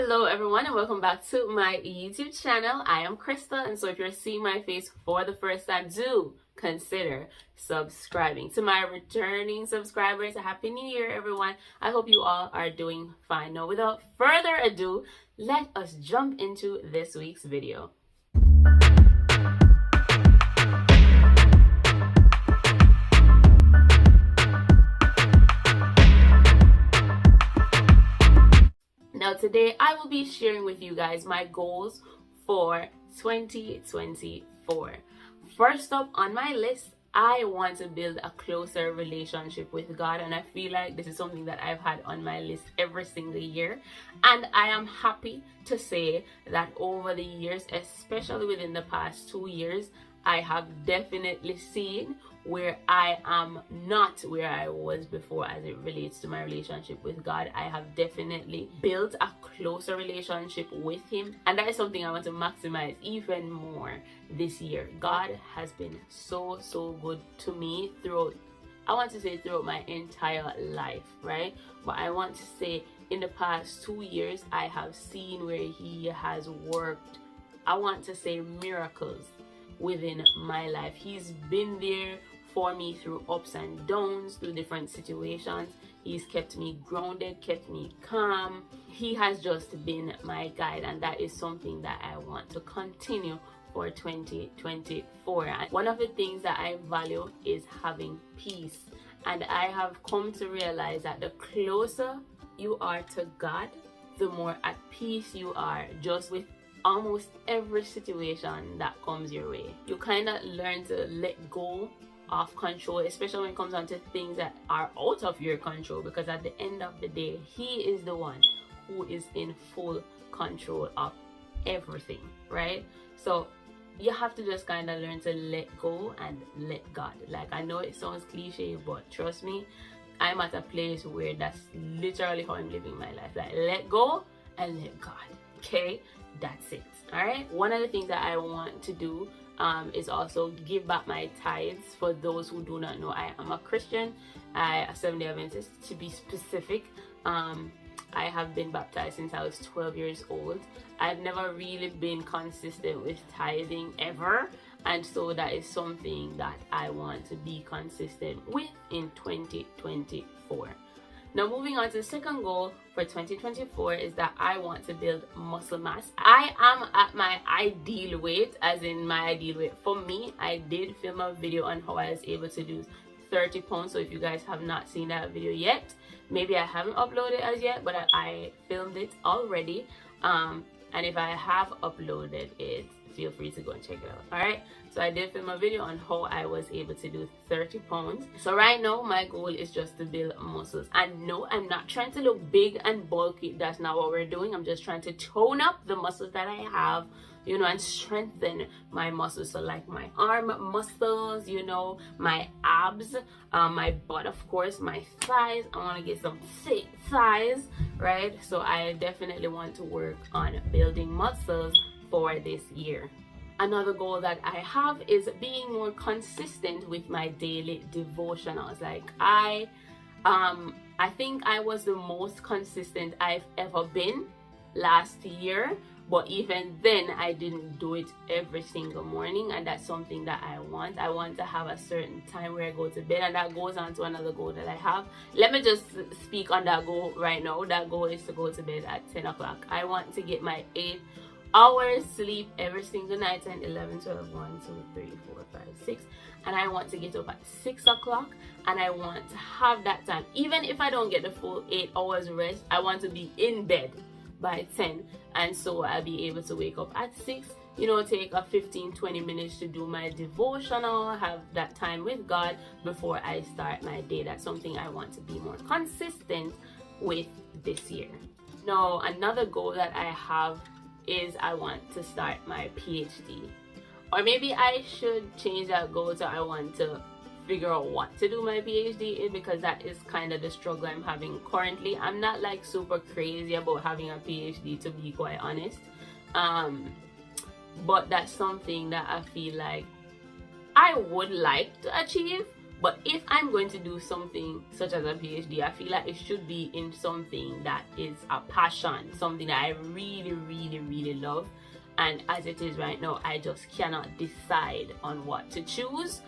Hello everyone and welcome back to my YouTube channel. I am Krista, and so if you're seeing my face for the first time, do consider subscribing. To my returning subscribers, a happy new year everyone. I hope you all are doing fine. Now without further ado, let us jump into this week's video. Now today I will be sharing with you guys my goals for 2024. First up on my list, I want to build a closer relationship with God, and I feel like this is something that I've had on my list every single year, and I am happy to say that over the years, especially within the past 2 years, I have definitely seen where I am not where I was before as it relates to my relationship with God. I have definitely built a closer relationship with Him, and that is something I want to maximize even more this year. God has been so good to me throughout, I want to say throughout my entire life, right? But I want to say in the past 2 years, I have seen where He has worked, I want to say miracles within my life. He's been there for me through ups and downs, through different situations. He's kept me grounded, kept me calm. He has just been my guide, and that is something that I want to continue for 2024. And one of the things that I value is having peace, and I have come to realize that the closer you are to God, the more at peace you are just with almost every situation that comes your way. You kind of learn to let go of control, especially when it comes down to things that are out of your control, because at the end of the day, He is the one who is in full control of everything, right? So you have to just kind of learn to let go and let God. Like, I know it sounds cliche, but trust me, I'm at a place where that's literally how I'm living my life. Like, let go and let God. Okay, that's it. All right, one of the things that I want to do is also give back my tithes. For those who do not know, I am a Christian, a Seventh-day Adventist to be specific. I have been baptized since I was 12 years old. I've never really been consistent with tithing ever, and so that is something that I want to be consistent with in 2024. Now moving on to the second goal for 2024 is that I want to build muscle mass. I am at my ideal weight, as in my ideal weight. For me, I did film a video on how I was able to do 30 pounds. So if you guys have not seen that video yet, maybe I haven't uploaded it as yet, but I filmed it already. And if I have uploaded it, feel free to go and check it out. All right, so I did film a video on how I was able to do 30 pounds. So right now my goal is just to build muscles, and no, I'm not trying to look big and bulky. That's not what we're doing. I'm just trying to tone up the muscles that I have, you know, and strengthen my muscles. So like my arm muscles, you know, my abs, my butt, of course, my thighs. I want to get some thick thighs, right? So I definitely want to work on building muscles for this year. Another goal that I have is being more consistent with my daily devotionals. Like I think I was the most consistent I've ever been last year, but even then I didn't do it every single morning, and that's something that I want. I want to have a certain time where I go to bed, and that goes on to another goal that I have. Let me just speak on that goal right now. That goal is to go to bed at 10 o'clock. I want to get my 8 hours sleep every single night, and 11, 12, 1, 2, 3, 4, 5, 6, and I want to get up at 6 o'clock, and I want to have that time. Even if I don't get the full 8 hours rest, I want to be in bed by 10, and so I'll be able to wake up at 6, you know, take a 15-20 minutes to do my devotional, have that time with God before I start my day. That's something I want to be more consistent with this year. Now another goal that I have is I want to start my PhD, or maybe I should change that goal to I want to figure out what to do my PhD in, because that is kind of the struggle I'm having currently. I'm not like super crazy about having a PhD, to be quite honest, but that's something that I feel like I would like to achieve, But if I'm going to do something such as a PhD, I feel like it should be in something that is a passion, something that I really, really, really love. And as it is right now, I just cannot decide on what to choose.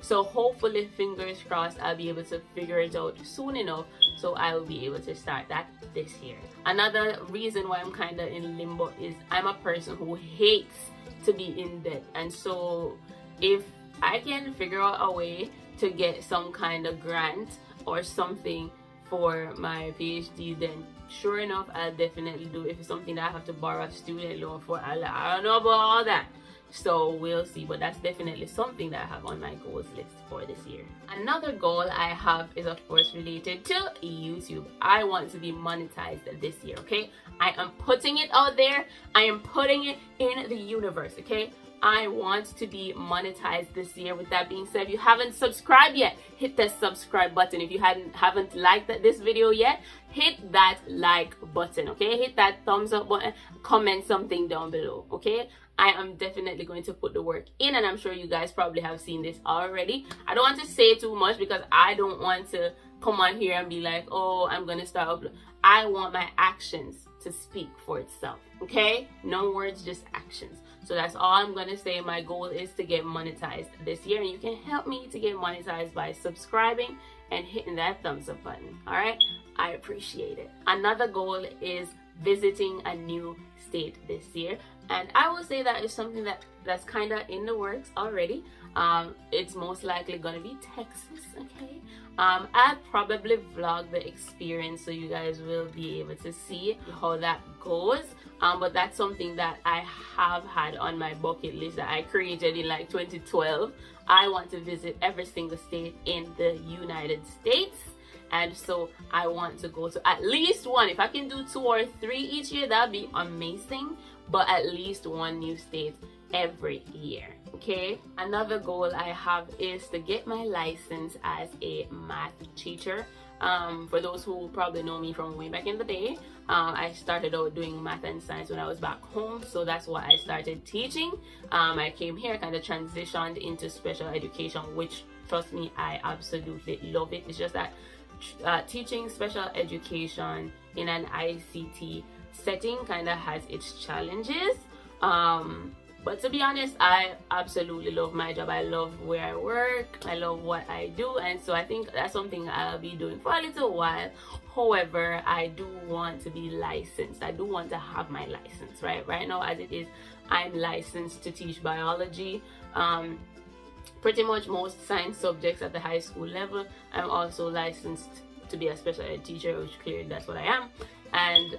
So hopefully, fingers crossed, I'll be able to figure it out soon enough, so I will be able to start that this year. Another reason why I'm kind of in limbo is I'm a person who hates to be in debt, and so if I can figure out a way to get some kind of grant or something for my PhD, then sure enough, I'll definitely do it. If it's something that I have to borrow a student loan for, I don't know about all that. So we'll see, but that's definitely something that I have on my goals list for this year. Another goal I have is of course related to YouTube. I want to be monetized this year, okay? I am putting it out there. I am putting it in the universe, okay? I want to be monetized this year. With that being said, if you haven't subscribed yet, hit the subscribe button. If you haven't liked this video yet, hit that like button, okay? Hit that thumbs up button, comment something down below, okay? I am definitely going to put the work in, and I'm sure you guys probably have seen this already. I don't want to say too much because I don't want to come on here and be like, oh, I'm gonna start uploading. I want my actions to speak for itself, okay? No words, just actions. So that's all I'm gonna say. My goal is to get monetized this year, and you can help me to get monetized by subscribing and hitting that thumbs up button. All right, I appreciate it. Another goal is visiting a new state this year, and I will say that is something that's kind of in the works already. It's most likely gonna be Texas, okay? I'll probably vlog the experience so you guys will be able to see how that goes. But that's something that I have had on my bucket list that I created in like 2012. I want to visit every single state in the United States, and so I want to go to at least one. If I can do 2 or 3 each year, that'd be amazing, but at least one new state every year, okay? Another goal I have is to get my license as a math teacher. For those who probably know me from way back in the day, I started out doing math and science when I was back home, so that's why I started teaching. I came here, kind of transitioned into special education, which, trust me, I absolutely love it. It's just that teaching special education in an ICT setting kind of has its challenges. But to be honest, I absolutely love my job. I love where I work. I love what I do. And so I think that's something I'll be doing for a little while. However, I do want to be licensed. I do want to have my license, right? Right now, as it is, I'm licensed to teach biology. Pretty much most science subjects at the high school level. I'm also licensed to be a special ed teacher, which clearly that's what I am. And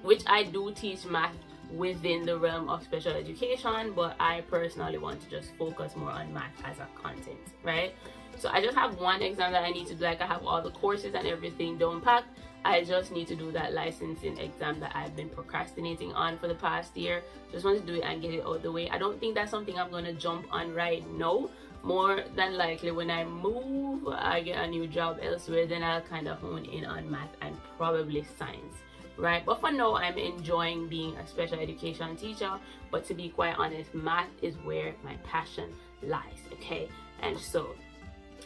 which I do teach math within the realm of special education, but I personally want to just focus more on math as a content, right? So I just have one exam that I need to do. Like, I have all the courses and everything down packed. I just need to do that licensing exam that I've been procrastinating on for the past year. Just want to do it and get it out of the way. I don't think that's something I'm going to jump on right now. More than likely, when I move, I get a new job elsewhere, then I'll kind of hone in on math and probably science, right? But for now, I'm enjoying being a special education teacher. But to be quite honest, math is where my passion lies, okay? And so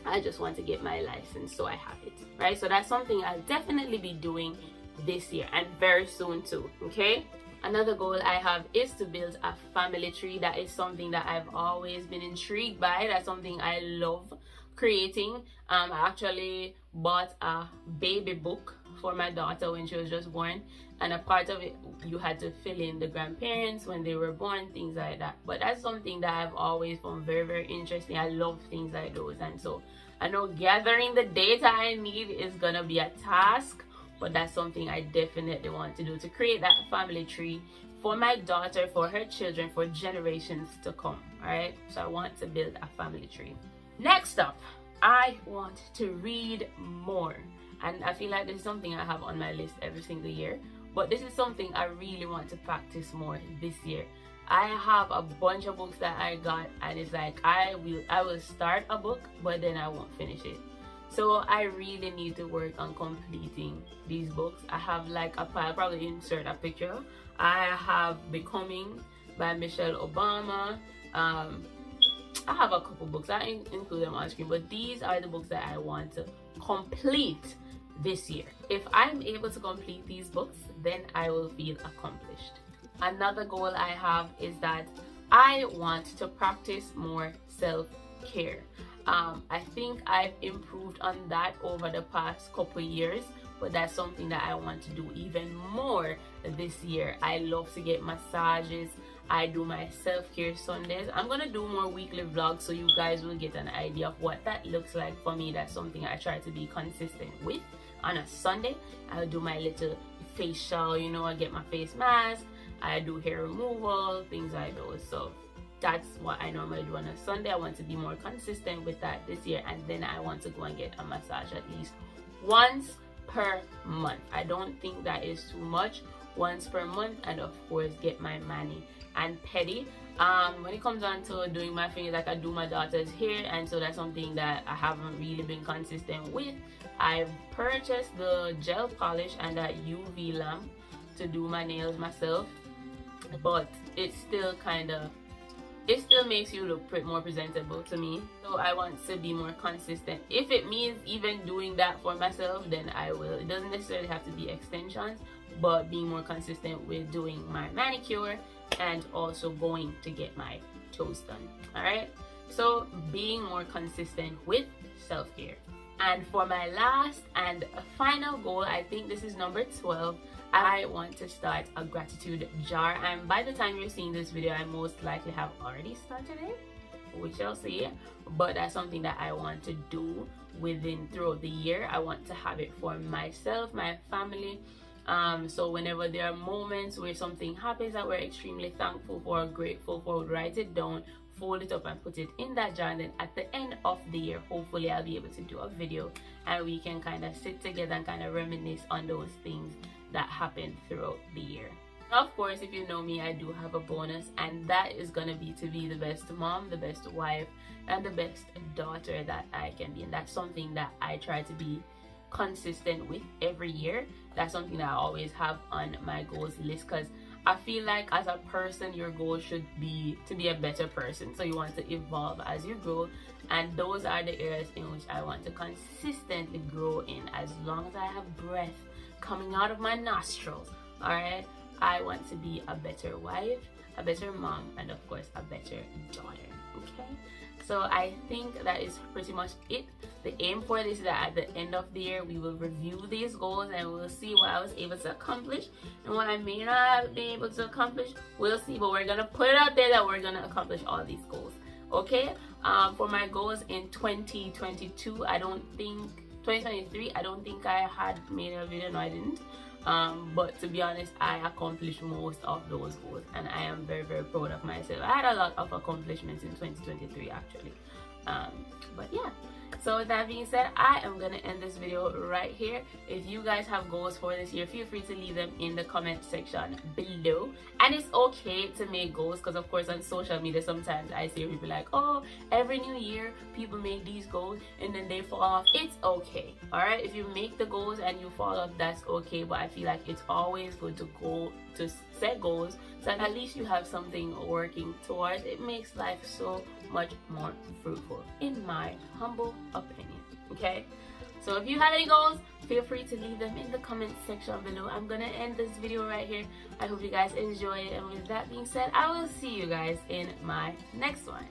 I just want to get my license so I have it, right? So that's something I'll definitely be doing this year and very soon too, okay? Another goal I have is to build a family tree. That is something that I've always been intrigued by. That's something I love creating. I actually bought a baby book for my daughter when she was just born, and a part of it, you had to fill in the grandparents when they were born, things like that. But that's something that I've always found very, very interesting. I love things like those, and so I know gathering the data I need is gonna be a task, but that's something I definitely want to do, to create that family tree for my daughter, for her children, for generations to come. All right, so I want to build a family tree. Next up, I want to read more, and I feel like this is something I have on my list every single year, but this is something I really want to practice more this year. I have a bunch of books that I got, and it's like I will start a book, but then I won't finish it. So I really need to work on completing these books. I have like a pile, probably insert a picture. I have Becoming by Michelle Obama. I have a couple books, I include them on screen, but these are the books that I want to complete this year. If I'm able to complete these books, then I will feel accomplished. Another goal I have is that I want to practice more self-care. I think I've improved on that over the past couple years, but that's something that I want to do even more this year. I love to get massages. I do my self-care Sundays. I'm gonna do more weekly vlogs so you guys will get an idea of what that looks like for me. That's something I try to be consistent with. On a Sunday, I'll do my little facial, you know, I get my face mask, I do hair removal, things like those. So that's what I normally do on a Sunday. I want to be more consistent with that this year, and then I want to go and get a massage at least once per month. I don't think that is too much. Once per month, and of course get my mani and pedi. When it comes on to doing my fingers, like I do my daughter's hair, and so that's something that I haven't really been consistent with. I've purchased the gel polish and that UV lamp to do my nails myself, but it still makes you look more presentable to me. So I want to be more consistent. If it means even doing that for myself, then I will. It doesn't necessarily have to be extensions, but being more consistent with doing my manicure and also going to get my toes done. All right, so being more consistent with self-care. And for my last and final goal, I think this is number 12, I want to start a gratitude jar. And by the time you're seeing this video, I most likely have already started it, we shall see. But that's something that I want to do throughout the year. I want to have it for myself, my family. So whenever there are moments where something happens that we're extremely thankful for or grateful for, we'll write it down, fold it up and put it in that jar, and then at the end of the year, hopefully I'll be able to do a video and we can kind of sit together and kind of reminisce on those things that happened throughout the year. Of course, if you know me, I do have a bonus, and that is going to be the best mom, the best wife, and the best daughter that I can be. And that's something that I try to be consistent with every year. That's something that I always have on my goals list, because I feel like as a person, your goal should be to be a better person. So you want to evolve as you grow, and those are the areas in which I want to consistently grow in. As long as I have breath coming out of my nostrils, all right, I want to be a better wife, a better mom, and of course a better daughter. Okay, so I think that is pretty much it. The aim for this is that at the end of the year we will review these goals and we'll see what I was able to accomplish and what I may not have been able to accomplish. We'll see, but we're gonna put it out there that we're gonna accomplish all these goals. Okay, for my goals in 2022, 2023, I don't think I had made a video. No, I didn't. But to be honest, I accomplished most of those goals, and I am very, very proud of myself. I had a lot of accomplishments in 2023 actually. But yeah, so with that being said, I am gonna end this video right here. If you guys have goals for this year, feel free to leave them in the comment section below. And it's okay to make goals, because of course on social media sometimes I see people like, oh, every new year people make these goals and then they fall off. It's okay, all right? If you make the goals and you fall off, that's okay. But I feel like it's always good to set goals, so at least you have something working towards. It makes life so much more fruitful, in my humble opinion. Okay, so if you have any goals, feel free to leave them in the comment section below. I'm gonna end this video right here. I hope you guys enjoy it, and with that being said, I will see you guys in my next one.